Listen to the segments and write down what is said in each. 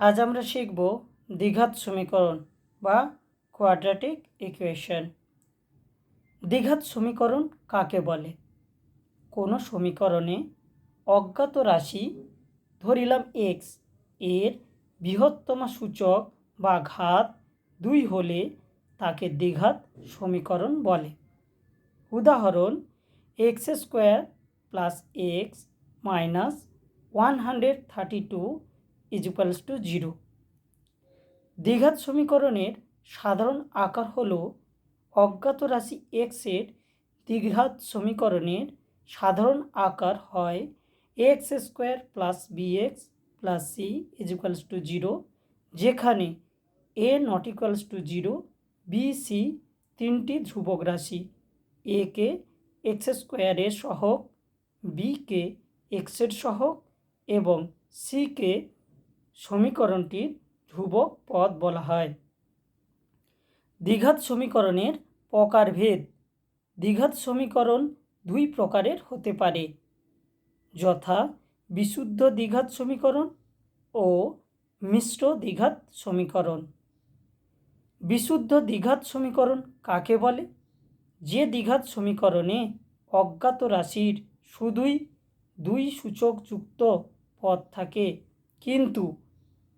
আজ আমরা শিখব দ্বিঘাত সমীকরণ বা কোয়াড্রেটিক ইকুয়েশন। দ্বিঘাত সমীকরণ কাকে বলে? কোনো সমীকরণে অজ্ঞাত রাশি ধরিলাম এক্স এর বৃহত্তম সূচক বা ঘাত 2 হলে তাকে দ্বিঘাত সমীকরণ বলে। উদাহরণ, x square plus x minus 132 equals to 0। দ্বিঘাত সমীকরণের সাধারণ আকার হল অজ্ঞাত রাশি এক্স এর দ্বিঘাত সমীকরণের সাধারণ আকার হয় x square plus b x plus c equals to 0, যেখানে a not equals to 0, b c তিনটি ধ্রুবক রাশি, এ কে এক্স স্কোয়ারের সহগ, বি কে এক্সের সহগ এবং সি কে সমীকরণটির ধ্রুবক পদ বলা হয়। দ্বিঘাত সমীকরণের প্রকারভেদ। দ্বিঘাত সমীকরণ দুই প্রকারের হতে পারে, যথা বিশুদ্ধ দ্বিঘাত সমীকরণ ও মিশ্র দ্বিঘাত সমীকরণ। বিশুদ্ধ দ্বিঘাত সমীকরণ কাকে বলে? যে দ্বিঘাত সমীকরণে অজ্ঞাত রাশির শুধুই 2 সূচকযুক্ত পদ থাকে, কিন্তু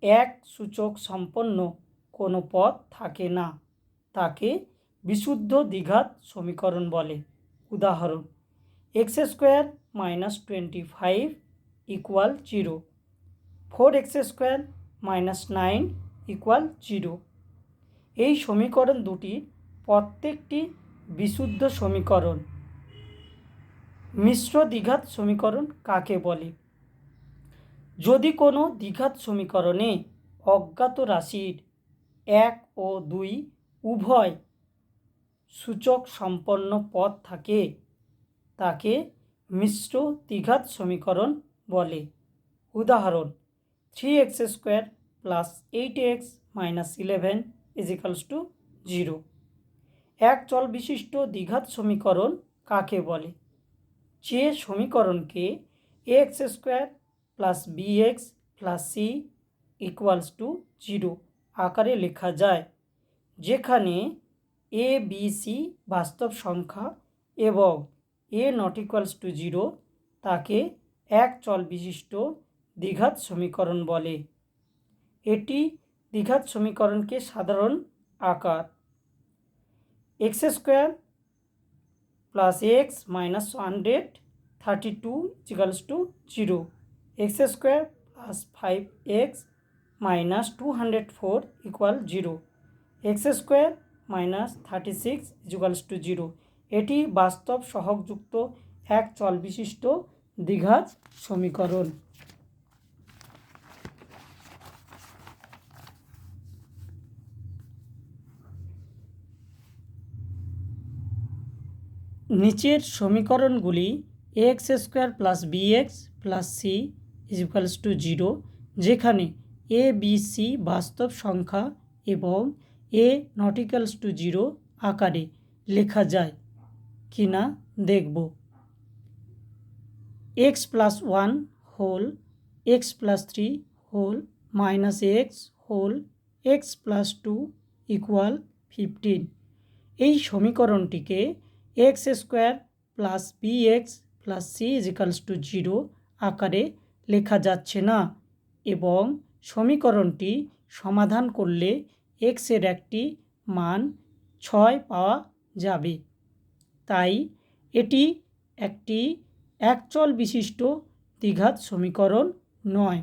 1 সূচক সম্পন্ন কোনো পদ থাকে না, তাকে বিশুদ্ধ দ্বিঘাত সমীকরণ বলে। উদাহরণ, x square minus 25 equal 0, 4x square minus 9 equal 0। এই সমীকরণ দুটির প্রত্যেকটি বিশুদ্ধ সমীকরণ। মিশ্র দ্বিঘাত সমীকরণ কাকে বলে? যদি কোনো দ্বিঘাত সমীকরণে অজ্ঞাত রাশির 1 ও 2 উভয় সূচক সম্পন্ন পদ থাকে, তাকে মিশ্র দ্বিঘাত সমীকরণ বলে। উদাহরণ, 3x square plus 8x minus 11 equals to 0। এক চল বিশিষ্ট দ্বিঘাত সমীকরণ কাকে বলে? যে সমীকরণকে x square plus b x plus c equals to 0 আকারে লেখা যায়, যেখানে এ বি সি বাস্তব সংখ্যা এবং এ নট ইকুয়ালস টু 0 তাকে এক চল বিশিষ্ট দ্বিঘাত সমীকরণ বলে। এটি দ্বিঘাত সমীকরণকে সাধারণ আকার x square plus x minus 132 equals to 0, x square plus 5x minus 204 equal 0, x square minus 36 equals to 0। এটি বাস্তব সহগযুক্ত এক চল বিশিষ্ট দ্বিঘাত সমীকরণ। নিচের সমীকরণগুলি x square plus b x plus c equals to 0, যেখানে এ বি সি বাস্তব সংখ্যা এবং এ নট ইকুয়ালস টু 0 আকারে লেখা যায় কিনা দেখব। X plus 1 whole x plus 3 whole minus x whole x plus 2 equal 15। এই সমীকরণটিকে x square plus b x plus c equals to 0 আকারে লেখা যাচ্ছে না, এবং সমীকরণটি সমাধান করলে এক্সের একটি মান 6 পাওয়া যাবে। তাই এটি একটি একচল বিশিষ্ট দ্বিঘাত সমীকরণ নয়।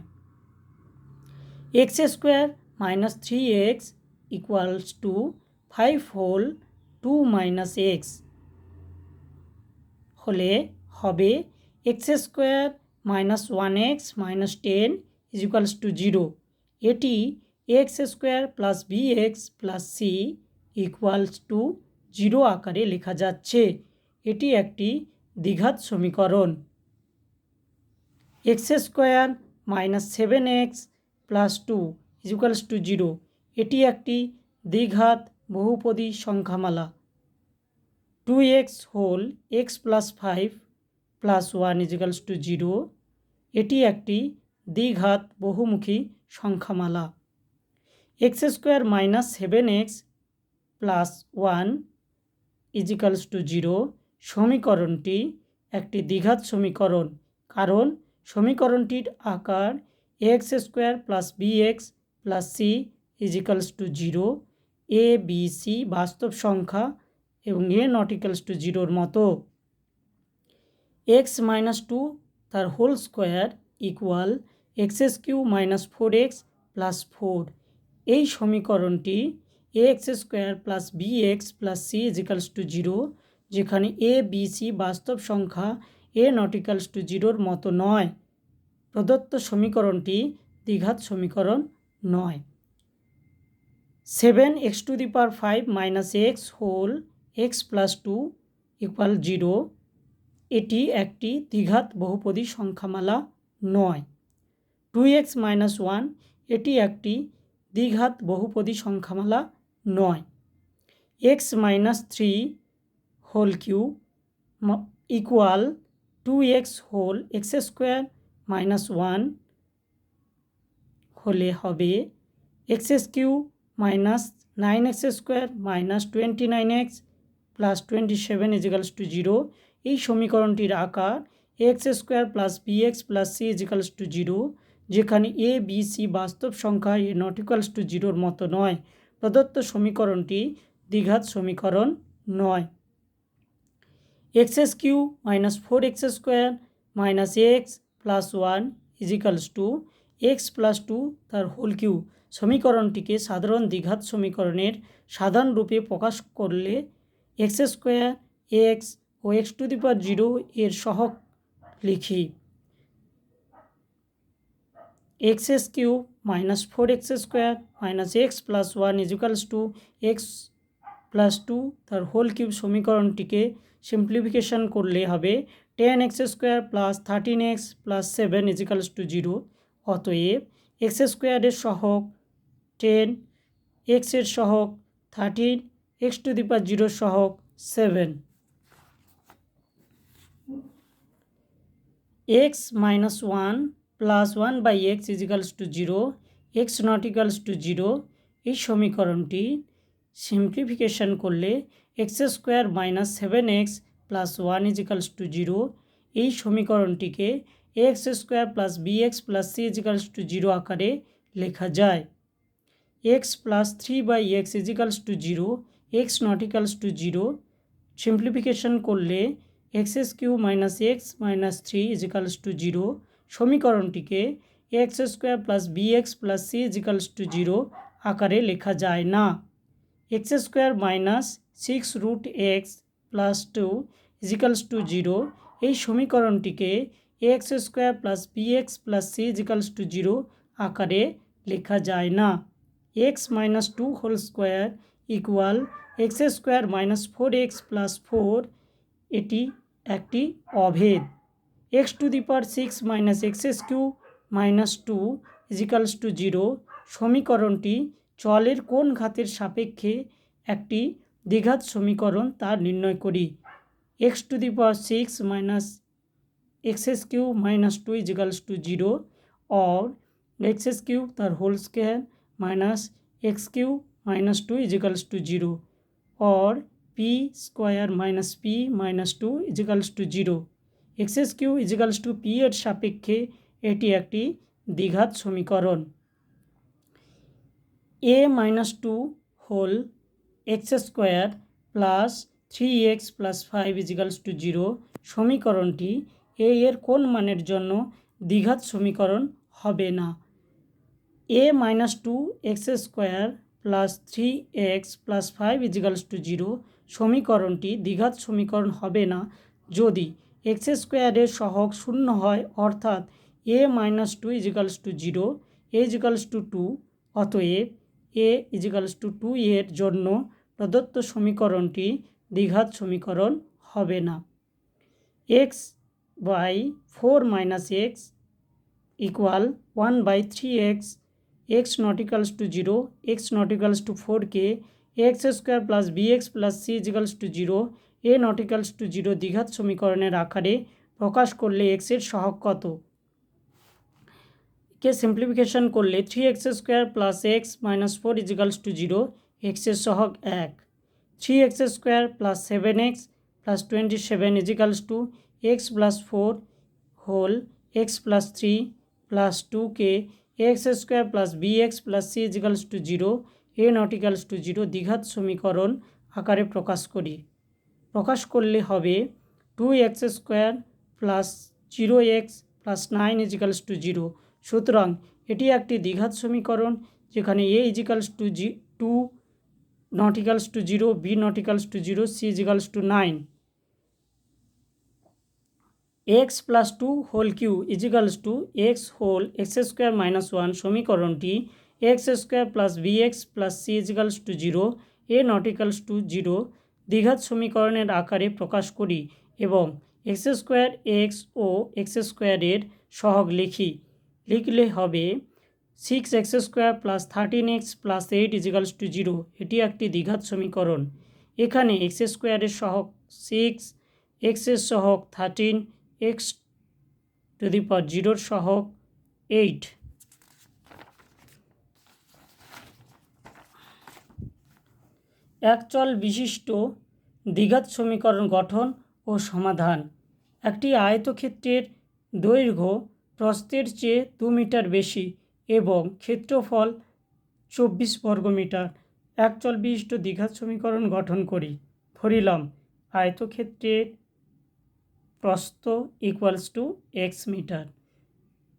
X square minus 3x equals to 5 whole 2 minus x হলে হবে x square minus 1x minus 10 equals to 0। এটি x square plus b x plus c equals to 0 আকারে লেখা যাচ্ছে। এটি একটি দ্বিঘাত সমীকরণ। X square minus 7x plus 2 equals to 0, এটি একটি দ্বিঘাত বহুপদী সংখ্যামালা। 2x whole x plus 5 plus 1 equals to 0, এটি একটি দ্বিঘাত বহুমুখী সংখ্যামালা। X square minus 7x plus 1 equals to 0 সমীকরণটি একটি দ্বিঘাত সমীকরণ, কারণ সমীকরণটির আকার x square plus b x plus c equals to 0, a b c বাস্তব সংখ্যা এবং এ নট ইক্যালস টু 0 মতো। এক্স মাইনাস 2 তার whole square equal x cube minus 4x plus 4। এই সমীকরণটি a x square plus b x plus c equals to 0, যেখানে এ b c বাস্তব সংখ্যা এ নট ইক্যালস টু 0 মতো নয়। প্রদত্ত সমীকরণটি দ্বিঘাত সমীকরণ নয়। 7x⁵ minus x whole x plus 2 equal 0 এটি একটি দ্বিঘাত বহুপদী সংখ্যামালা নয়। 2x মাইনাস 1 এটি একটি দ্বিঘাত বহুপদী সংখ্যামালা নয়। X minus 3 whole cube equal 2x whole x square minus 1 হলে হবে x cube minus 9x square minus 29x plus 27 equals to 0। এই সমীকরণটির আকার x square plus b x plus c equals to 0, যেখানে এ বি সি বাস্তব সংখ্যা এ নট ইক্যালস টু 0 মতো নয়। প্রদত্ত সমীকরণটি দ্বিঘাত সমীকরণ নয়। X cube minus 4x square minus x plus 1 equals to x plus 2 তার হোল কিউ সমীকরণটিকে সাধারণ দ্বিঘাত সমীকরণের সাধারণ রূপে প্রকাশ করলে এক্স স্কোয়ার এক্স ও x⁵ এর সহগ লিখি। X cube minus 4x square minus x plus 1 equals to x plus 2 তার হোল কিউব সমীকরণটিকে সিম্পলিফিকেশন করলে হবে 10x square plus 13x plus 7 equals to 0। অতএব এক্স স্কোয়ারের সহগ 10, এক্সের সহগ 13, x⁵ সহগ 7। x minus 1 plus 1/x equals to 0, x not equals to 0। এই সমীকরণটি সিম্পলিফিকেশন করলে x square minus 7x plus 1 equals to 0। এই সমীকরণটিকে x square plus b x plus c equals to 0 আকারে লেখা যায়। X plus 3/x equals to 0, x not equals to 0। Simplification করলে x cube minus x minus 3 equals to 0। সমীকরণটিকে x square plus b x plus c equals to 0 আকারে লেখা যায় না। X square minus 6√x plus 2 equals to 0। এই সমীকরণটিকে x square plus b x plus c equals to 0 আকারে লেখা যায় না। X minus 2 whole square equal x square minus 4x plus 4, এটি একটি অভেদ। x⁶ minus x cube minus 2 equals to 0 সমীকরণটি চলের কোন ঘাতের সাপেক্ষে একটি দ্বিঘাত সমীকরণ তা নির্ণয় করি। x⁶ minus x cube minus 2 equals to 0 और এক্স কিউ তার whole square minus x cube minus 2 equals to 0 और p square minus p minus 2 equals to 0। X cube equals to p एर सापेक्षे एटी एकटी द्विघात समीकरण। A minus 2 whole x square plus 3x plus 5 equals to 0 समीकरणटी a एर कोन मानेर जन्य द्विघात समीकरण हबे ना। ए minus 2 x square plus 3x plus 5 equals to 0 समीकरणटी द्विघात समीकरण हबे ना यदि एक्स स्क्वायर सहग शून्य है अर्थात a minus 2 equals to 0 a equals to 2 अतएव ए इजिकल्स टू 2 एर जन्य प्रदत्त समीकरणटी द्विघात समीकरण हबे ना। X by 4 minus x equal 1/3x x not equals to 0 x not equals to 4 के x square plus b x plus c equals to 0 a not equals to 0 द्विघात समीकरणेर आकारे प्रकाश करले एक्स एर सहग कत। কে সিম্পলিফিকেশন করলে 3x² plus x minus 4 equals to 0, এক্সের সহগ 1, 3x² plus 7x plus 27 equals to x plus 4 whole x plus 3 plus 2কে ax² plus bx plus c equals to 0, a not equals to 0 দ্বিঘাত সমীকরণ আকারে প্রকাশ করি। প্রকাশ করলে হবে 2x² plus 0x plus 9 ইজিক্যালস to 0। সুতরাং এটি একটি দ্বিঘাত সমীকরণ যেখানে a equals to 2 not equals to 0, b not equals to 0, c equals to 9। x plus 2 whole cube equals to x whole x² minus 1 সমীকরণটি ax² plus bx plus c equals to 0, a not equals to 0 দ্বিঘাত সমীকরণের আকারে প্রকাশ করি এবং x² x ও x² এর সহগ লিখলে হবে 6x² plus 13x plus 8 ইজিক্যালস to 0। এটি একটি দ্বিঘাত সমীকরণ। এখানে x² এর সহগ 6, x এর সহগ 13, x টু দি পাওয়ার 0 সহগ 8। একচল বিশিষ্ট দ্বিঘাত সমীকরণ গঠন ও সমাধান। একটি আয়তক্ষেত্রের দৈর্ঘ্য প্রস্থের চেয়ে 2 মিটার বেশি এবং ক্ষেত্রফল 24 বর্গমিটার। একচল বিশিষ্ট দ্বিঘাত সমীকরণ গঠন করি। ধরিলাম আয়তক্ষেত্রের প্রস্থ ইকুয়ালস টু এক্স মিটার।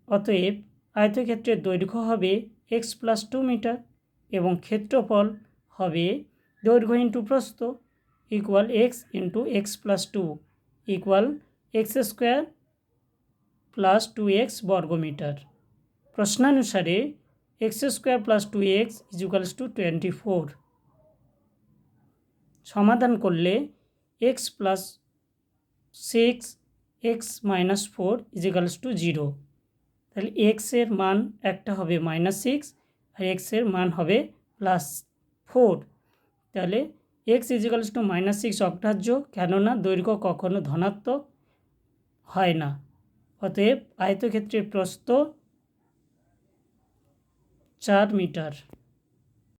অতএব আয়তক্ষেত্রের দৈর্ঘ্য হবে এক্স প্লাস 2 মিটার এবং ক্ষেত্রফল হবে দৈর্ঘ্য ইন্টু প্রস্থ equal x into x plus 2 equal x² plus 2x বর্গমিটার। প্রশ্নানুসারে x² plus 2x equals to 24। সমাধান করলে x plus 6 x minus 4 equals to 0। তাহলে x এর মান একটা হবে -6 আর x এর মান হবে +4। তাহলে x ইজিক্যালস টু -6 অগ্রাহ্য, কেননা দৈর্ঘ্য কখনো ধনাত্মক হয় না। অতএব আয়তক্ষেত্রের প্রস্থ 4 মিটার।